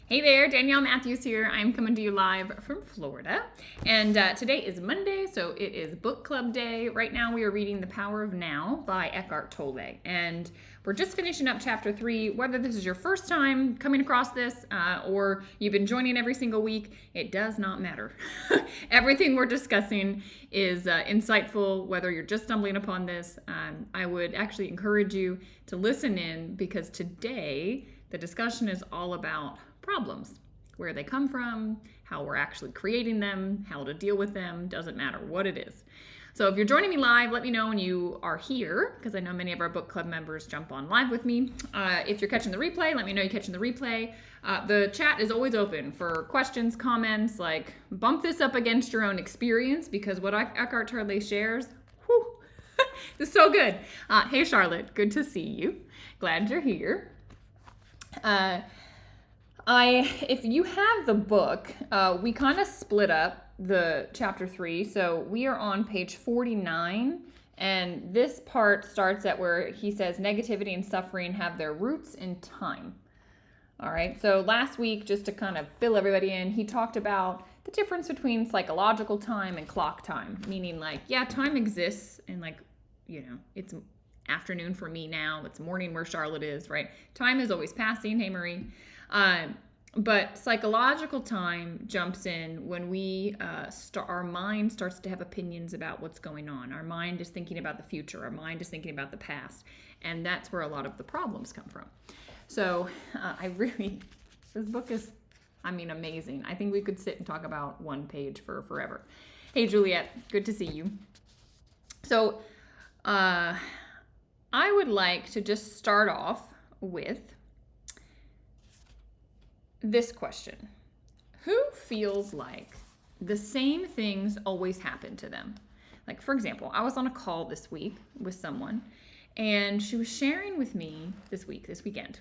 Hey there, Danielle Matthews here. I'm coming to you live from Florida. And today is Monday, so it is book club day. Right now we are reading The Power of Now by Eckhart Tolle. And we're just finishing up chapter 3. Whether this is your first time coming across this or you've been joining every single week, it does not matter. Everything we're discussing is insightful, whether you're just stumbling upon this. I would actually encourage you to listen in because today the discussion is all about problems, where they come from, how we're actually creating them, how to deal with them, doesn't matter what it is. So if you're joining me live, let me know when you are here, because I know many of our book club members jump on live with me. If you're catching the replay, let me know you're catching the replay. The chat is always open for questions, comments, like bump this up against your own experience, because what Eckhart Tolle shares, whew, is so good. Hey Charlotte, good to see you. Glad you're here. If you have the book, we kind of split up the chapter 3. So we are on page 49, and this part starts at where he says negativity and suffering have their roots in time. All right. So last week, just to kind of fill everybody in, he talked about the difference between psychological time and clock time, meaning like, yeah, time exists and like, it's afternoon for me now. It's morning where Charlotte is, right? Time is always passing. Hey, Marie. But psychological time jumps in when we our mind starts to have opinions about what's going on. Our mind is thinking about the future. Our mind is thinking about the past. And that's where a lot of the problems come from. So this book is, amazing. I think we could sit and talk about one page for forever. Hey, Juliet, good to see you. So I would like to just start off with this question. Who feels like the same things always happen to them? Like, for example, I was on a call this week with someone, and she was sharing with me this weekend,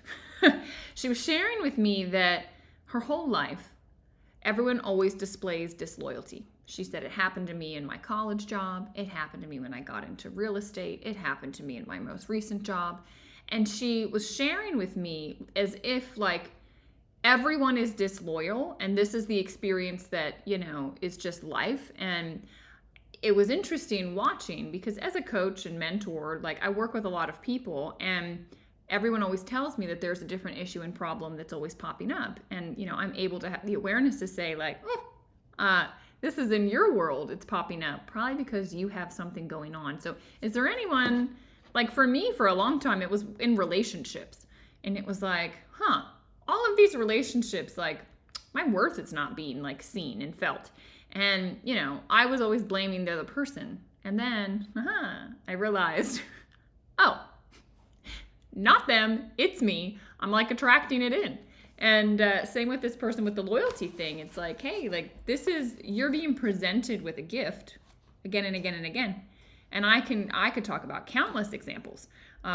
she was sharing with me that her whole life, everyone always displays disloyalty. She said, it happened to me in my college job. It happened to me when I got into real estate. It happened to me in my most recent job. And she was sharing with me as if like, everyone is disloyal, and this is the experience that, is just life. And it was interesting watching, because as a coach and mentor, like I work with a lot of people, and everyone always tells me that there's a different issue and problem that's always popping up. And, I'm able to have the awareness to say like, this is in your world, it's popping up, probably because you have something going on. So is there anyone, like for me, for a long time, it was in relationships, and it was like, all of these relationships, like my worth is not being like seen and felt. And, I was always blaming the other person. And then, I realized, oh, not them, it's me. I'm like attracting it in. And same with this person with the loyalty thing. It's like, hey, like you're being presented with a gift again and again and again. And I could talk about countless examples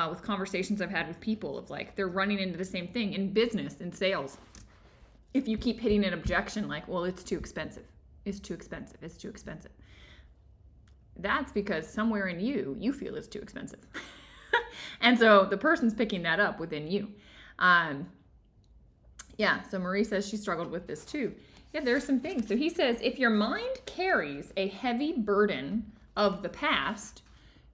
with conversations I've had with people of like, they're running into the same thing in business, in sales. If you keep hitting an objection like, well, it's too expensive. It's too expensive. It's too expensive. That's because somewhere in you feel it's too expensive. And so the person's picking that up within you. So Marie says she struggled with this too. Yeah, there are some things. So he says, if your mind carries a heavy burden of the past,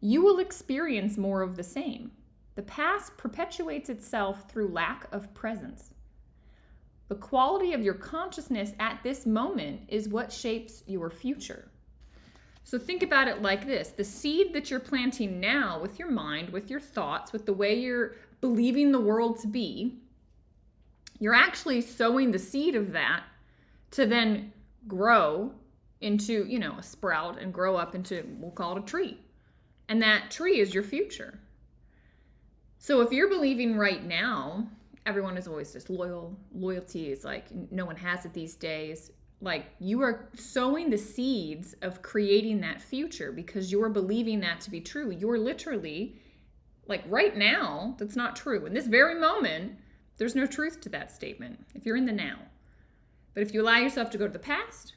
you will experience more of the same. The past perpetuates itself through lack of presence. The quality of your consciousness at this moment is what shapes your future. So think about it like this. The seed that you're planting now with your mind, with your thoughts, with the way you're believing the world to be, you're actually sowing the seed of that to then grow into, a sprout and grow up into, we'll call it a tree. And that tree is your future. So if you're believing right now, everyone is always disloyal, loyalty is like, no one has it these days. Like you are sowing the seeds of creating that future because you're believing that to be true. You're literally, like right now, that's not true. In this very moment, there's no truth to that statement if you're in the now. But if you allow yourself to go to the past,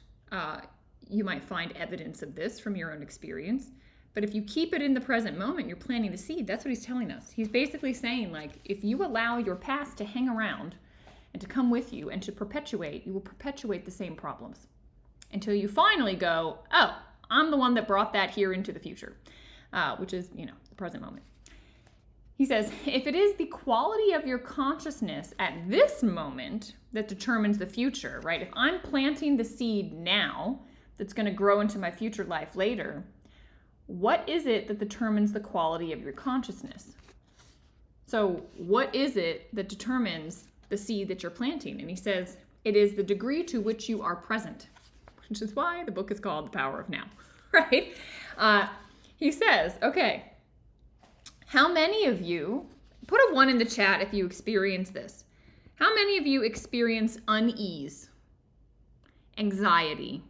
you might find evidence of this from your own experience. But if you keep it in the present moment, you're planting the seed. That's what he's telling us. He's basically saying, like, if you allow your past to hang around and to come with you and to perpetuate. You will perpetuate the same problems until you finally go, oh, I'm the one that brought that here into the future, which is, the present moment. He says, if it is the quality of your consciousness at this moment that determines the future, right? If I'm planting the seed now that's going to grow into my future life later, what is it that determines the quality of your consciousness? So what is it that determines the seed that you're planting? And he says, it is the degree to which you are present, which is why the book is called The Power of Now, right? He says, okay, how many of you, put a 1 in the chat if you experience this. How many of you experience unease, anxiety,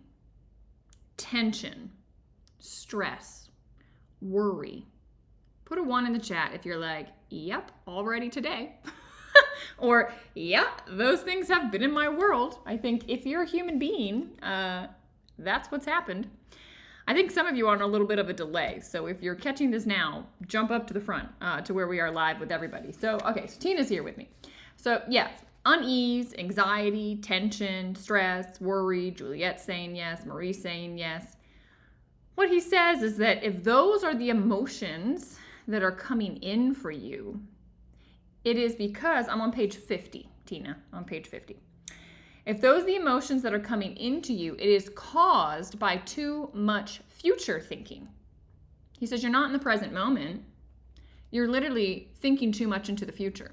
tension, stress, worry? Put a 1 in the chat if you're like, yep, already today. Or, yep, those things have been in my world. I think if you're a human being, that's what's happened. I think some of you are on a little bit of a delay. So if you're catching this now, jump up to the front to where we are live with everybody. So, okay, so Tina's here with me. So, yeah, unease, anxiety, tension, stress, worry, Juliet saying yes, Marie saying yes. What he says is that if those are the emotions that are coming in for you, it is because, I'm on page 50, Tina, on page 50. If those are the emotions that are coming into you, it is caused by too much future thinking. He says you're not in the present moment. You're literally thinking too much into the future.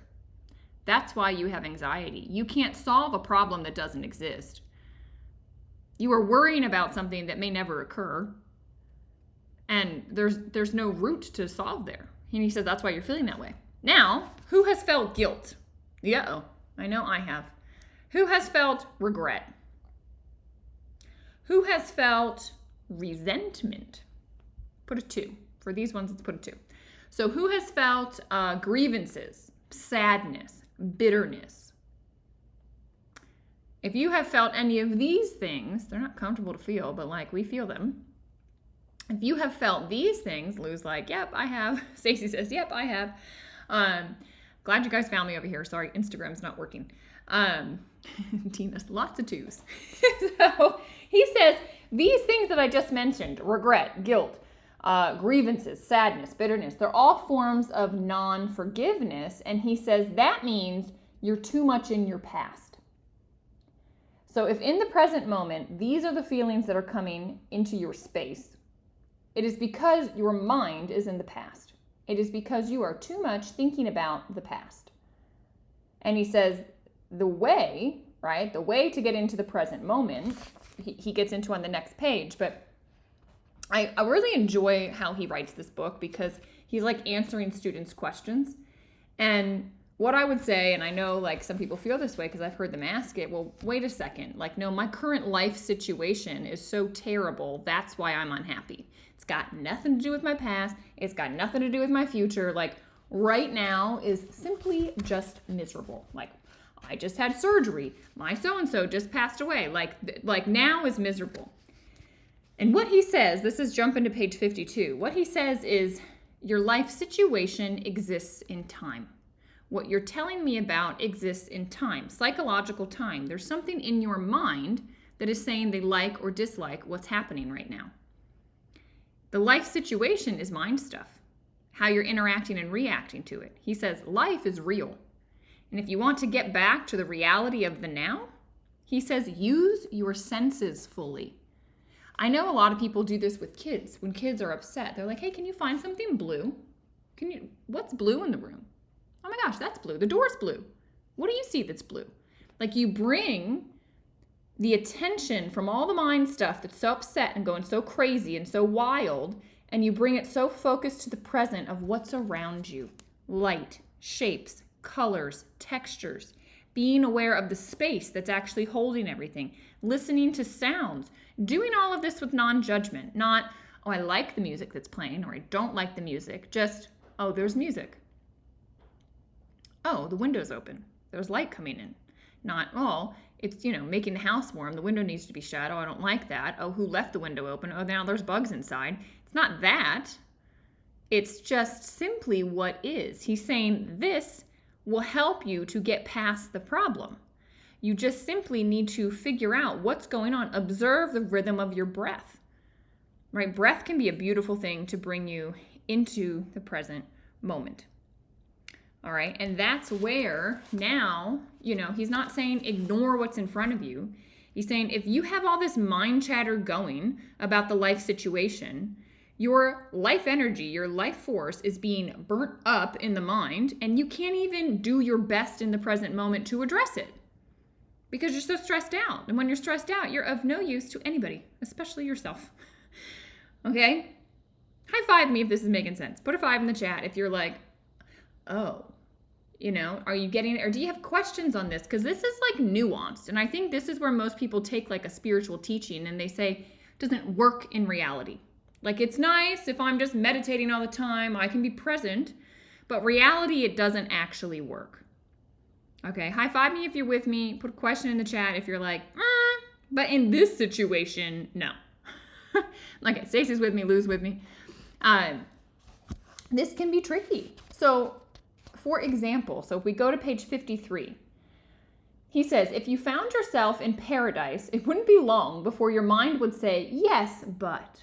That's why you have anxiety. You can't solve a problem that doesn't exist. You are worrying about something that may never occur. And there's no root to solve there. And he says that's why you're feeling that way. Now, who has felt guilt? Yeah, I know I have. Who has felt regret? Who has felt resentment? Put a 2. For these ones, let's put a 2. So who has felt grievances, sadness, bitterness? If you have felt any of these things, they're not comfortable to feel, but like we feel them. If you have felt these things, Lou's like, yep, I have. Stacey says, yep, I have. Glad you guys found me over here. Sorry, Instagram's not working. Tina's lots of 2s. So he says, these things that I just mentioned, regret, guilt, grievances, sadness, bitterness, they're all forms of non-forgiveness. And he says that means you're too much in your past. So if in the present moment, these are the feelings that are coming into your space, it is because your mind is in the past. It is because you are too much thinking about the past. And he says the way to get into the present moment, he gets into on the next page, but I really enjoy how he writes this book because he's like answering students' questions. And what I would say, and I know like some people feel this way because I've heard them ask it, well, wait a second, like, no, my current life situation is so terrible, that's why I'm unhappy. It's got nothing to do with my past. It's got nothing to do with my future. Like, right now is simply just miserable. Like, I just had surgery. My so-and-so just passed away. Like now is miserable. And what he says, this is jumping to page 52. What he says is your life situation exists in time. What you're telling me about exists in time, psychological time. There's something in your mind that is saying they like or dislike what's happening right now. The life situation is mind stuff, how you're interacting and reacting to it. He says life is real. And if you want to get back to the reality of the now, he says use your senses fully. I know a lot of people do this with kids. When kids are upset, they're like, hey, can you find something blue? What's blue in the room? Oh my gosh, that's blue. The door's blue. What do you see that's blue? Like, you bring the attention from all the mind stuff that's so upset and going so crazy and so wild, and you bring it so focused to the present of what's around you. Light, shapes, colors, textures, being aware of the space that's actually holding everything, listening to sounds, doing all of this with non-judgment, not, oh, I like the music that's playing, or I don't like the music, just, oh, there's music. Oh, the window's open. There's light coming in. Not, oh, it's, making the house warm. The window needs to be shut. Oh, I don't like that. Oh, who left the window open? Oh, now there's bugs inside. It's not that. It's just simply what is. He's saying this will help you to get past the problem. You just simply need to figure out what's going on. Observe the rhythm of your breath, right? Breath can be a beautiful thing to bring you into the present moment. All right. And that's where now, he's not saying ignore what's in front of you. He's saying if you have all this mind chatter going about the life situation, your life energy, your life force is being burnt up in the mind, and you can't even do your best in the present moment to address it because you're so stressed out. And when you're stressed out, you're of no use to anybody, especially yourself. Okay? High five me if this is making sense. Put a 5 in the chat if you're like, oh, are you getting it? Or do you have questions on this? Because this is like nuanced. And I think this is where most people take like a spiritual teaching and they say it doesn't work in reality. Like it's nice if I'm just meditating all the time, I can be present, but reality, it doesn't actually work. Okay, high five me if you're with me. Put a question in the chat if you're like, but in this situation, no. Okay, Stacey's with me, Lou's with me. This can be tricky. So, for example, if we go to page 53, he says, if you found yourself in paradise, it wouldn't be long before your mind would say, yes, but.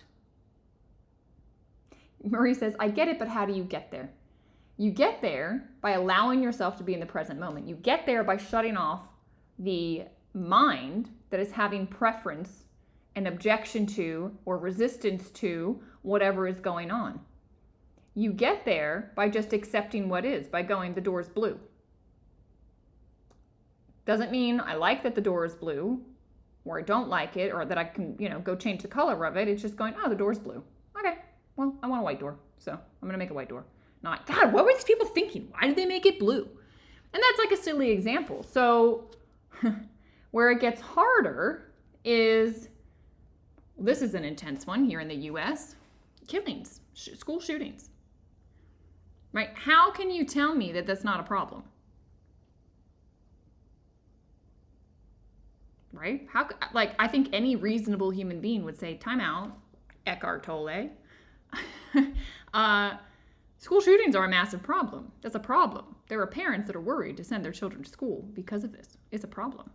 Murray says, I get it, but how do you get there? You get there by allowing yourself to be in the present moment. You get there by shutting off the mind that is having preference and objection to or resistance to whatever is going on. You get there by just accepting what is, by going, the door's blue. Doesn't mean I like that the door is blue, or I don't like it, or that I can, go change the color of it. It's just going, oh, the door's blue. Okay, well, I want a white door, so I'm going to make a white door. Not, God, what were these people thinking? Why did they make it blue? And that's like a silly example. So where it gets harder is, this is an intense one here in the U.S., killings, school shootings. Right? How can you tell me that that's not a problem? Right? I think any reasonable human being would say, time out, Eckhart Tolle. School shootings are a massive problem. That's a problem. There are parents that are worried to send their children to school because of this. It's a problem.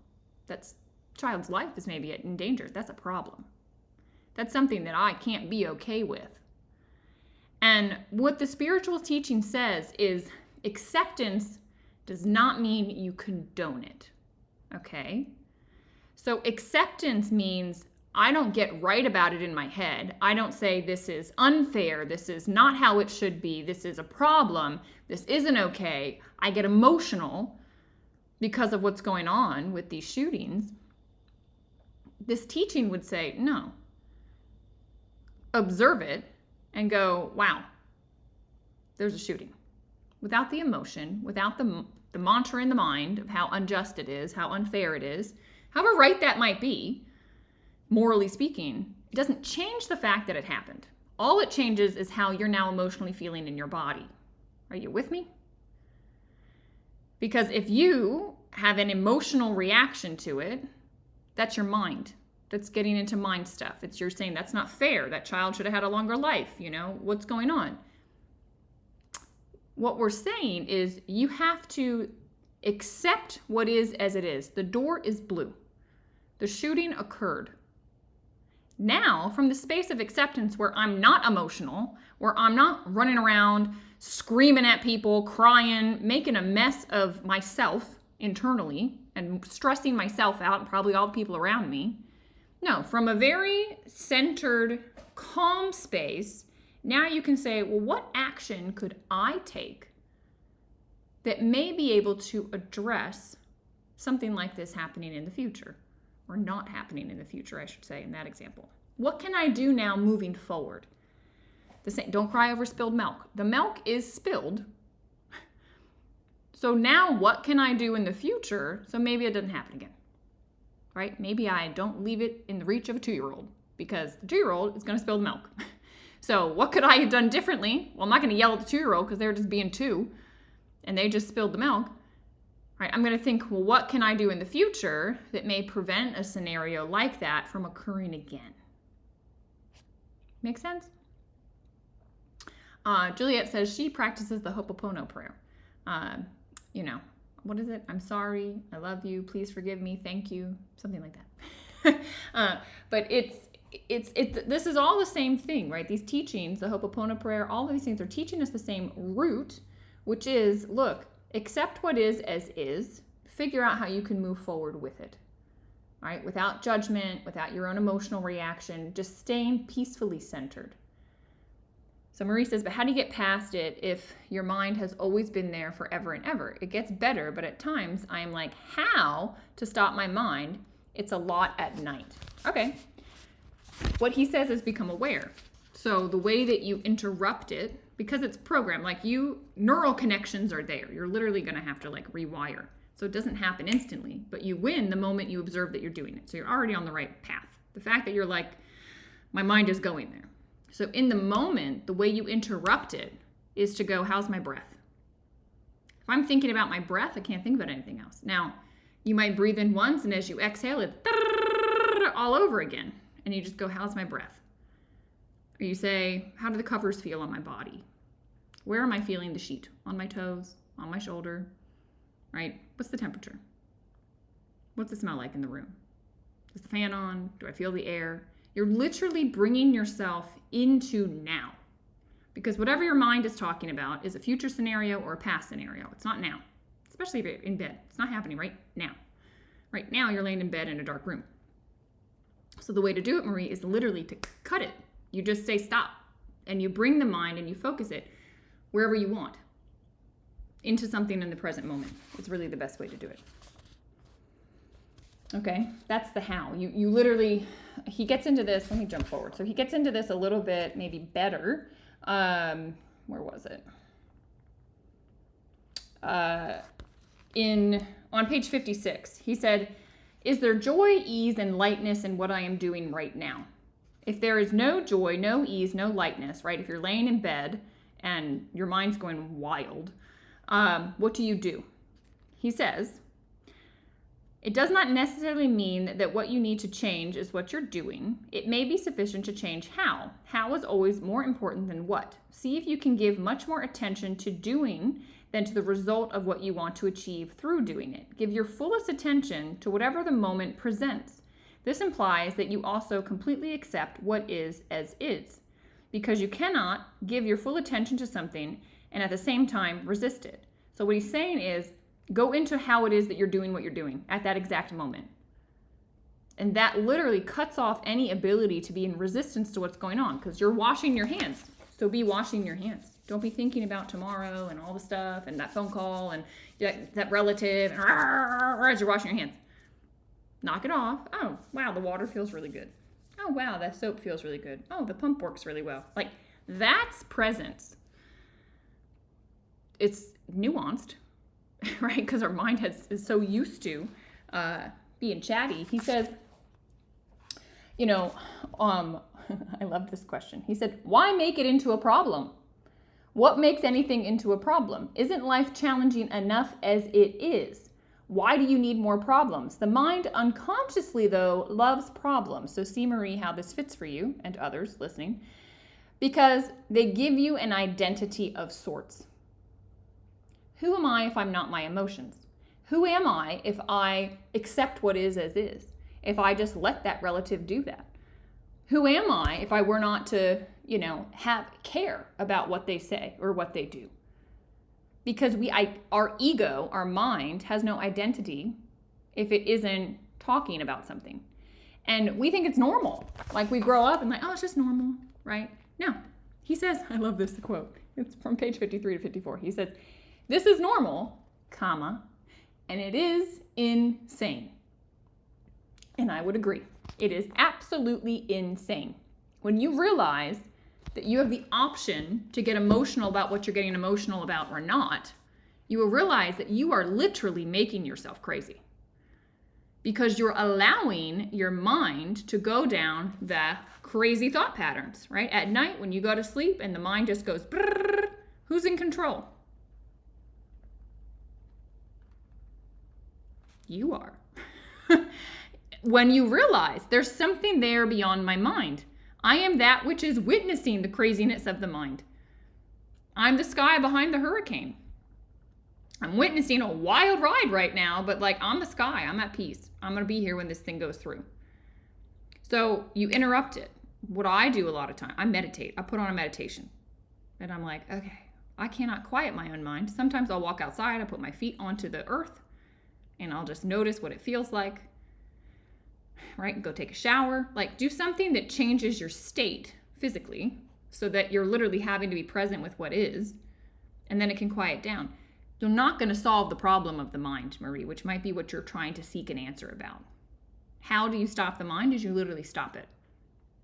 That's child's life is maybe in danger. That's a problem. That's something that I can't be okay with. And what the spiritual teaching says is acceptance does not mean you condone it. Okay? So acceptance means I don't get right about it in my head. I don't say this is unfair, this is not how it should be, this is a problem, this isn't okay. I get emotional because of what's going on with these shootings. This teaching would say, no. Observe it and go, wow, there's a shooting. Without the emotion, without the mantra in the mind of how unjust it is, how unfair it is, however right that might be, morally speaking, it doesn't change the fact that it happened. All it changes is how you're now emotionally feeling in your body. Are you with me? Because if you have an emotional reaction to it, that's your mind. That's getting into mind stuff. It's you're saying that's not fair. That child should have had a longer life. What's going on? What we're saying is you have to accept what is as it is. The door is blue. The shooting occurred. Now, from the space of acceptance where I'm not emotional, where I'm not running around screaming at people, crying, making a mess of myself internally and stressing myself out and probably all the people around me. No, from a very centered, calm space, now you can say, well, what action could I take that may be able to address something like this happening in the future? Or not happening in the future, I should say, in that example. What can I do now moving forward? Don't cry over spilled milk. The milk is spilled. So now what can I do in the future so maybe it doesn't happen again? Right? Maybe I don't leave it in the reach of a 2-year-old because the 2-year-old is going to spill the milk. So what could I have done differently? Well, I'm not going to yell at the 2-year-old because they're just being 2 and they just spilled the milk. Right, I'm going to think, well, what can I do in the future that may prevent a scenario like that from occurring again? Make sense? Juliet says she practices the Ho'oponopono prayer. what is it? I'm sorry. I love you. Please forgive me. Thank you. Something like that. But this is all the same thing, right? These teachings, the Ho'oponopono prayer, all of these things are teaching us the same root, which is, look, accept what is as is, figure out how you can move forward with it, right? Without judgment, without your own emotional reaction, just staying peacefully centered. So Marie says, but how do you get past it if your mind has always been there forever and ever? It gets better, but at times I'm like, how to stop my mind? It's a lot at night. Okay. What he says is become aware. So the way that you interrupt it, because it's programmed, like neural connections are there. You're literally going to have to like rewire. So it doesn't happen instantly, but you win the moment you observe that you're doing it. So you're already on the right path. The fact that you're like, my mind is going there. So in the moment, the way you interrupt it is to go, how's my breath? If I'm thinking about my breath, I can't think about anything else. Now, you might breathe in once, and as you exhale, it all over again. And you just go, how's my breath? Or you say, how do the covers feel on my body? Where am I feeling the sheet? On my toes? On my shoulder? Right? What's the temperature? What's the smell like in the room? Is the fan on? Do I feel the air? You're literally bringing yourself into now. Because whatever your mind is talking about is a future scenario or a past scenario. It's not now. Especially if you're in bed. It's not happening right now. Right now, you're laying in bed in a dark room. So the way to do it, Marie, is literally to cut it. You just say stop. And you bring the mind and you focus it wherever you want. Into something in the present moment. It's really the best way to do it. Okay, that's the how. You literally, he gets into this, let me jump forward. So he gets into this a little bit, maybe better. Where was it? On page 56, he said, is there joy, ease, and lightness in what I am doing right now? If there is no joy, no ease, no lightness, right? If you're laying in bed and your mind's going wild, what do? He says, it does not necessarily mean that what you need to change is what you're doing. It may be sufficient to change how. How is always more important than what. See if you can give much more attention to doing than to the result of what you want to achieve through doing it. Give your fullest attention to whatever the moment presents. This implies that you also completely accept what is as is, because you cannot give your full attention to something and at the same time resist it. So what he's saying is, go into how it is that you're doing what you're doing at that exact moment. And that literally cuts off any ability to be in resistance to what's going on, because you're washing your hands. So be washing your hands. Don't be thinking about tomorrow and all the stuff and that phone call and that relative and as you're washing your hands. Knock it off. Oh, wow, the water feels really good. Oh, wow, that soap feels really good. Oh, the pump works really well. Like, that's presence. It's nuanced, right? Because our mind is so used to being chatty. He says, I love this question. He said, why make it into a problem? What makes anything into a problem? Isn't life challenging enough as it is? Why do you need more problems? The mind unconsciously, though, loves problems. So see, Marie, how this fits for you and others listening, because they give you an identity of sorts. Who am I if I'm not my emotions? Who am I if I accept what is as is? If I just let that relative do that? Who am I if I were not to, have care about what they say or what they do? Because our ego, our mind, has no identity if it isn't talking about something. And we think it's normal. Like we grow up and like, oh, it's just normal, right? No. He says, I love this quote. It's from page 53 to 54. He says, this is normal, comma, and it is insane. And I would agree. It is absolutely insane. When you realize that you have the option to get emotional about what you're getting emotional about or not, you will realize that you are literally making yourself crazy. Because you're allowing your mind to go down the crazy thought patterns, right? At night when you go to sleep and the mind just goes, brrr, who's in control? You are. When you realize there's something there beyond my mind. I am that which is witnessing the craziness of the mind. I'm the sky behind the hurricane. I'm witnessing a wild ride right now, but like on the sky, I'm at peace. I'm going to be here when this thing goes through. So you interrupt it. What I do a lot of time, I meditate. I put on a meditation. And I'm like, okay, I cannot quiet my own mind. Sometimes I'll walk outside, I put my feet onto the earth, and I'll just notice what it feels like. Right? Go take a shower. Like, do something that changes your state physically so that you're literally having to be present with what is, and then it can quiet down. You're not going to solve the problem of the mind, Marie, which might be what you're trying to seek an answer about. How do you stop the mind? Is you literally stop it.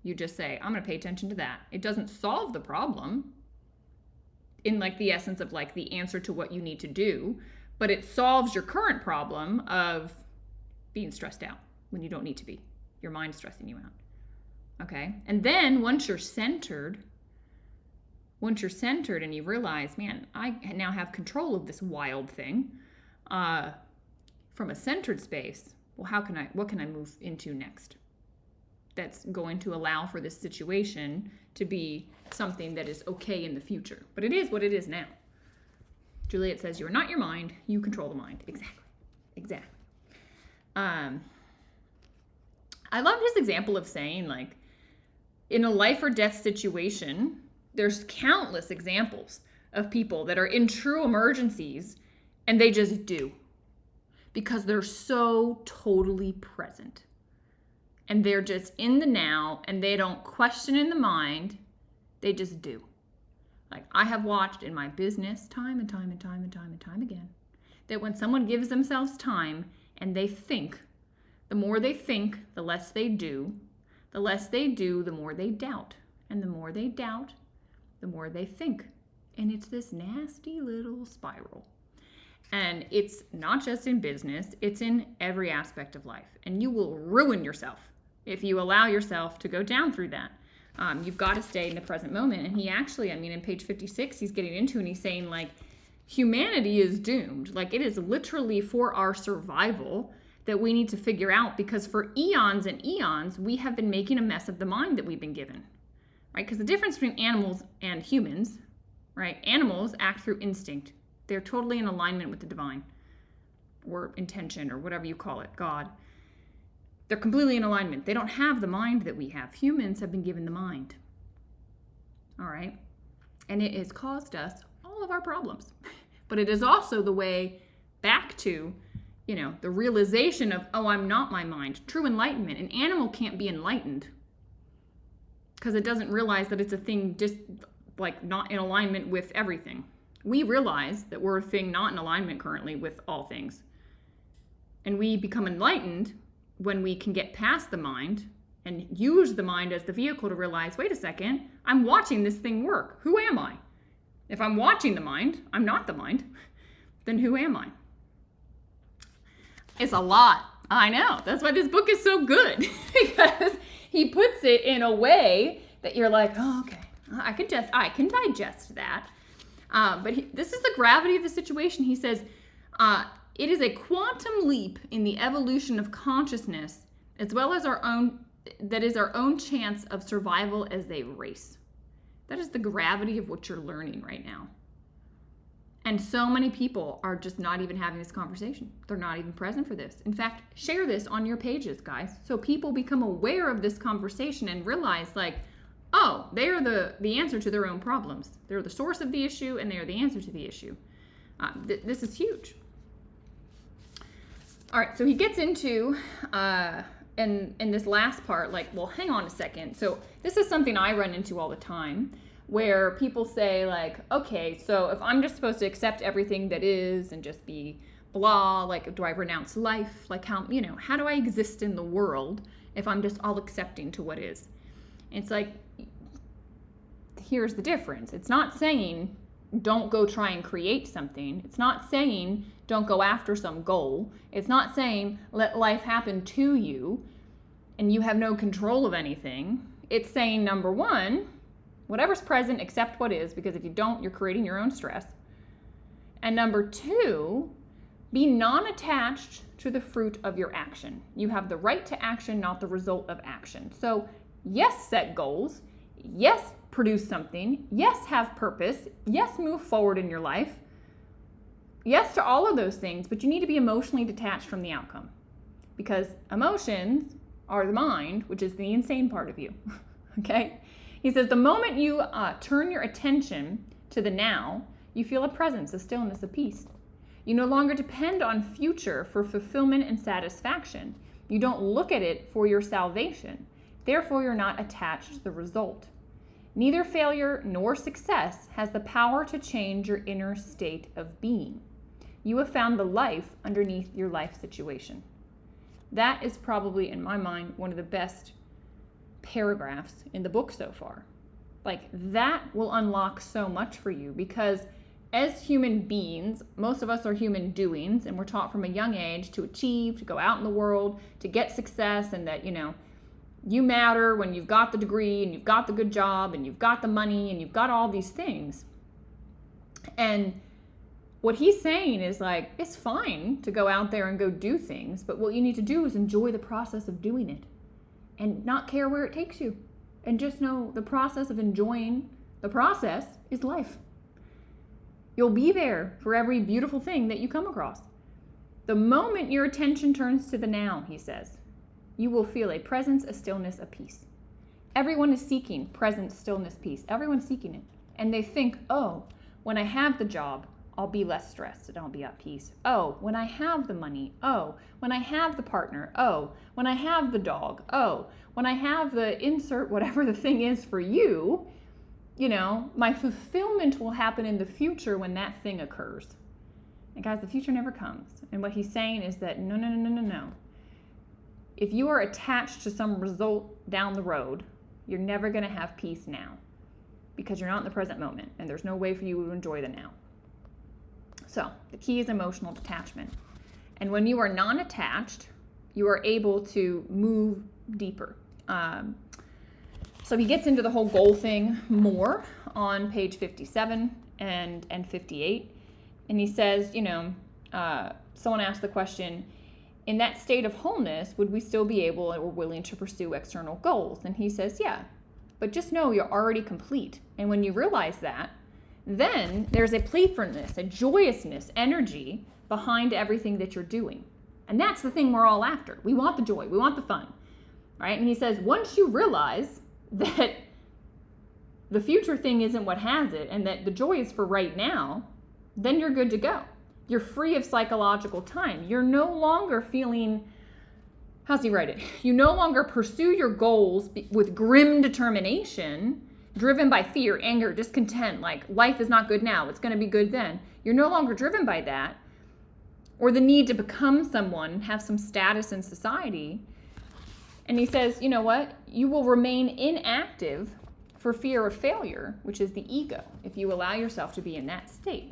You just say, I'm going to pay attention to that. It doesn't solve the problem in like the essence of like the answer to what you need to do, but it solves your current problem of being stressed out when you don't need to be. Your mind's stressing you out. Okay? And then once you're centered and you realize, man, I now have control of this wild thing from a centered space, well, what can I move into next? That's going to allow for this situation to be something that is okay in the future. But it is what it is now. Juliet says, you're not your mind, you control the mind. Exactly. I love his example of saying, like, in a life or death situation, there's countless examples of people that are in true emergencies and they just do because they're so totally present. And they're just in the now and they don't question in the mind. They just do. Like I have watched in my business time and time again that when someone gives themselves time and they think, the more they think, the less they do. The less they do, the more they doubt. And the more they doubt, the more they think. And it's this nasty little spiral. And it's not just in business, it's in every aspect of life. And you will ruin yourself if you allow yourself to go down through that. You've got to stay in the present moment. And he actually, in page 56, he's getting into and he's saying, like, humanity is doomed. Like, it is literally for our survival that we need to figure out, because for eons and eons, we have been making a mess of the mind that we've been given, right? Because the difference between animals and humans, right? Animals act through instinct. They're totally in alignment with the divine or intention or whatever you call it, God. They're completely in alignment. They don't have the mind that we have. Humans have been given the mind. All right? And it has caused us all of our problems. But it is also the way back to, the realization of, oh, I'm not my mind. True enlightenment. An animal can't be enlightened because it doesn't realize that it's a thing just like not in alignment with everything. We realize that we're a thing not in alignment currently with all things. And we become enlightened when we can get past the mind and use the mind as the vehicle to realize, wait a second, I'm watching this thing work. Who am I? If I'm watching the mind, I'm not the mind, then who am I? It's a lot. I know. That's why this book is so good, because he puts it in a way that you're like, oh, okay, I can digest that. But this is the gravity of the situation. He says, it is a quantum leap in the evolution of consciousness, as well as our own chance of survival as a race. That is the gravity of what you're learning right now. And so many people are just not even having this conversation. They're not even present for this. In fact, share this on your pages, guys, so people become aware of this conversation and realize, like, oh, they are the answer to their own problems. They're the source of the issue, and they are the answer to the issue. This is huge. All right, so he gets into, in this last part, like, well, hang on a second. So this is something I run into all the time, where people say, like, okay, so if I'm just supposed to accept everything that is and just be blah, like, do I renounce life? Like, how do I exist in the world if I'm just all accepting to what is? It's like, here's the difference. It's not saying don't go try and create something. It's not saying don't go after some goal. It's not saying let life happen to you and you have no control of anything. It's saying, number one, whatever's present, accept what is, because if you don't, you're creating your own stress. And number two, be non-attached to the fruit of your action. You have the right to action, not the result of action. So yes, set goals. Yes, produce something. Yes, have purpose. Yes, move forward in your life. yes to all of those things, but you need to be emotionally detached from the outcome, because emotions are the mind, which is the insane part of you. Okay? He says the moment you turn your attention to the now, you feel a presence, a stillness, a peace. You no longer depend on future for fulfillment and satisfaction. You don't look at it for your salvation. Therefore, you're not attached to the result. Neither failure nor success has the power to change your inner state of being. You have found the life underneath your life situation. That is probably, in my mind, one of the best paragraphs in the book so far. Like, that will unlock so much for you, because as human beings, most of us are human doings, and we're taught from a young age to achieve, to go out in the world, to get success, and that, you matter when you've got the degree and you've got the good job and you've got the money and you've got all these things. And what he's saying is, like, it's fine to go out there and go do things, but what you need to do is enjoy the process of doing it and not care where it takes you. And just know the process of enjoying the process is life. You'll be there for every beautiful thing that you come across. The moment your attention turns to the now, he says, you will feel a presence, a stillness, a peace. Everyone is seeking presence, stillness, peace. Everyone's seeking it. And they think, oh, when I have the job, I'll be less stressed and I'll be at peace. Oh, when I have the money. Oh, when I have the partner. Oh, when I have the dog. Oh, when I have the insert whatever the thing is for you, my fulfillment will happen in the future when that thing occurs. And guys, the future never comes. And what he's saying is that no. If you are attached to some result down the road, you're never going to have peace now, because you're not in the present moment and there's no way for you to enjoy the now. So the key is emotional detachment. And when you are non-attached, you are able to move deeper. So he gets into the whole goal thing more on page 57 and 58. And he says, someone asked the question, in that state of wholeness, would we still be able or willing to pursue external goals? And he says, yeah, but just know you're already complete. And when you realize that, then there's a playfulness, a joyousness, energy behind everything that you're doing. And that's the thing we're all after. We want the joy. We want the fun, right? And he says, once you realize that the future thing isn't what has it and that the joy is for right now, then you're good to go. You're free of psychological time. You're no longer feeling, how's he write it? You no longer pursue your goals with grim determination, driven by fear, anger, discontent, like life is not good now, it's going to be good then. You're no longer driven by that, or the need to become someone, have some status in society. And he says, you know what? You will remain inactive for fear of failure, which is the ego, if you allow yourself to be in that state.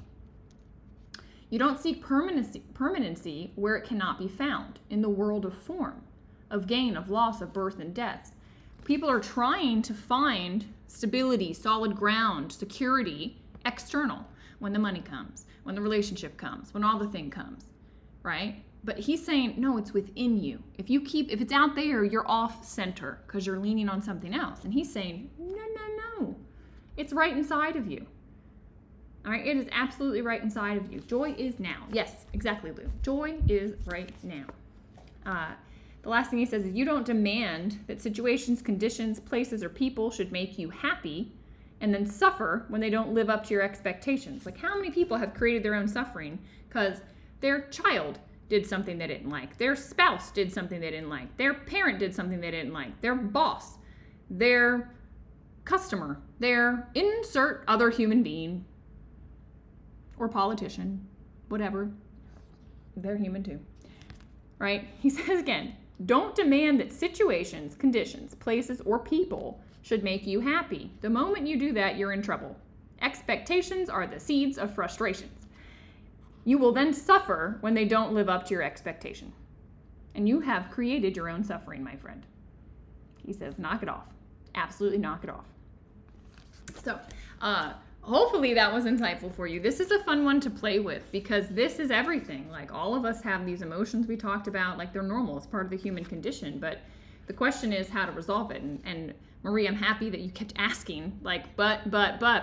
You don't seek permanency where it cannot be found, in the world of form, of gain, of loss, of birth and death. People are trying to find stability, solid ground, security, external, when the money comes, when the relationship comes, when all the thing comes, right? But he's saying, no, it's within you. If it's out there, you're off center because you're leaning on something else. And he's saying, no, it's right inside of you. All right, it is absolutely right inside of you. Joy is now. Yes, exactly, Lou. Joy is right now. The last thing he says is, you don't demand that situations, conditions, places, or people should make you happy and then suffer when they don't live up to your expectations. Like, how many people have created their own suffering because their child did something they didn't like, their spouse did something they didn't like, their parent did something they didn't like, their boss, their customer, their insert other human being or politician, whatever, they're human too, right? He says again, don't demand that situations, conditions, places, or people should make you happy. The moment you do that, you're in trouble. Expectations are the seeds of frustrations. You will then suffer when they don't live up to your expectation. And you have created your own suffering, my friend. He says, knock it off. Absolutely knock it off. So, hopefully that was insightful for you. This is a fun one to play with because this is everything. Like, all of us have these emotions we talked about. Like, they're normal. It's part of the human condition. But the question is how to resolve it. And Marie, I'm happy that you kept asking, like, but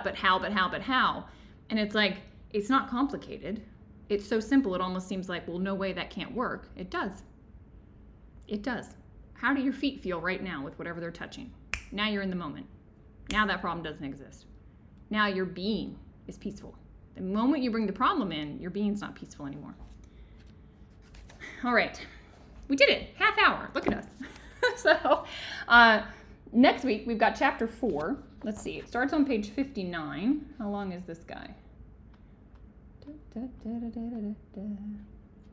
how? And it's like, it's not complicated. it's so simple, it almost seems like, well, no way, that can't work. It does. It does. How do your feet feel right now with whatever they're touching? Now you're in the moment. Now that problem doesn't exist. Now your being is peaceful. The moment you bring the problem in, your being's not peaceful anymore. All right. We did it. Half hour. Look at us. So next week, we've got chapter 4. Let's see. It starts on page 59. How long is this guy?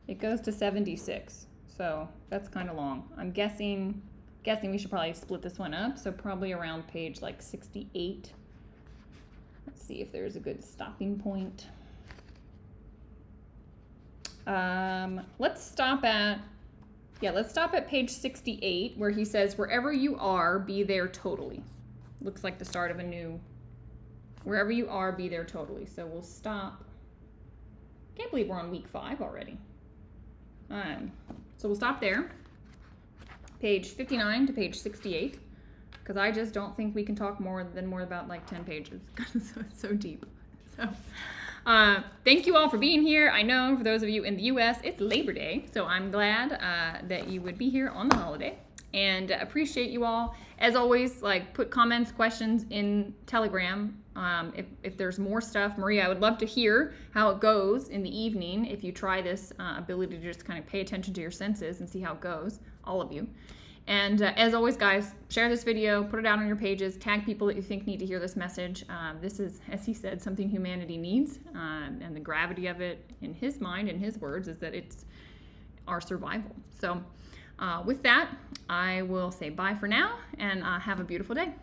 It goes to 76. So that's kind of long. I'm guessing we should probably split this one up. So probably around page like 68. Let's see if there's a good stopping point. Let's stop at page 68, where he says, wherever you are, be there totally. Looks like the start of a new, wherever you are, be there totally. So we'll stop. Can't believe we're on week 5 already. So we'll stop there, page 59 to page 68, because I just don't think we can talk more about like 10 pages, because it's so deep. So thank you all for being here. I know for those of you in the U.S., it's Labor Day, so I'm glad that you would be here on the holiday, and appreciate you all. As always, like, put comments, questions in Telegram. If there's more stuff, Maria, I would love to hear how it goes in the evening if you try this ability to just kind of pay attention to your senses and see how it goes, all of you. And as always, guys, share this video, put it out on your pages, tag people that you think need to hear this message. This is, as he said, something humanity needs, and the gravity of it in his mind, in his words, is that it's our survival. So with that, I will say bye for now, and have a beautiful day.